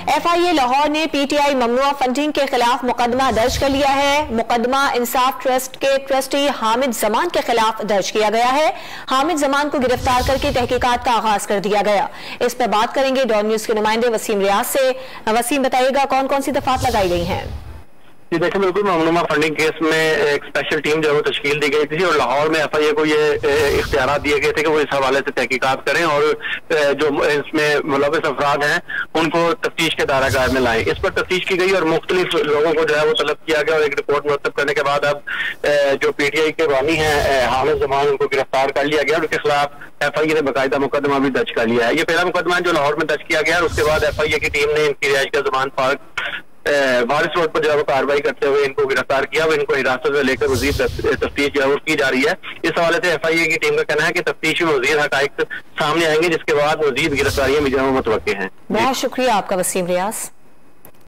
FIA Lahore ने PTI ममनुआ funding के खिलाफ मुकदमा दर्ज कर लिया है। मुकदमा इंसाफ ट्रस्ट के ट्रस्टी हामिद जमान के खिलाफ दर्ज किया गया है। हामिद जमान को गिरफ्तार करके तहकीकात का आगाज कर दिया गया। इस पर बात करेंगे डॉन न्यूज के नुमाइंदे वसीम रियाज से। वसीम, बताइएगा कौन कौन सी दफात लगाई गई हैं? जी देखिए, बिल्कुल ममनुआ फंडिंग केस में एक स्पेशल टीम जो है वो तश्कील दी गई थी और लाहौर में FIA को ये इख्तियार दिए गए थे कि वो इस हवाले से तहकीकात करें और जो इसमें मुलविस अफराद हैं उनको तफ्तीश के दायराकार में लाएं। इस पर तफ्तीश की गई और मुख्तलिफ लोगों को जो है वो तलब किया गया और एक रिपोर्ट मुरतब करने के बाद अब जो PTI के बानी हैं हामिद जमान, उनको गिरफ्तार कर लिया गया और उनके खिलाफ FIA ने बाकायदा मुकदमा भी दर्ज कर लिया है। ये पहला मुकदमा जो लाहौर में दर्ज किया गया और उसके बाद FIA की टीम ने इनकी रिहाइश का जमान पार्क वारिस रोड पर जो है वो कार्रवाई करते हुए इनको गिरफ्तार किया और इनको हिरासत में लेकर मजीद तफ्तीश जो है वो की जा रही है। इस हवाले से FIA की टीम का कहना है कि तफ्तीश में मजीद हकाइक सामने आएंगे, जिसके बाद मजीद गिरफ्तारियां भी जो है वो मुतवक्के हैं। बहुत शुक्रिया आपका वसीम रियाज।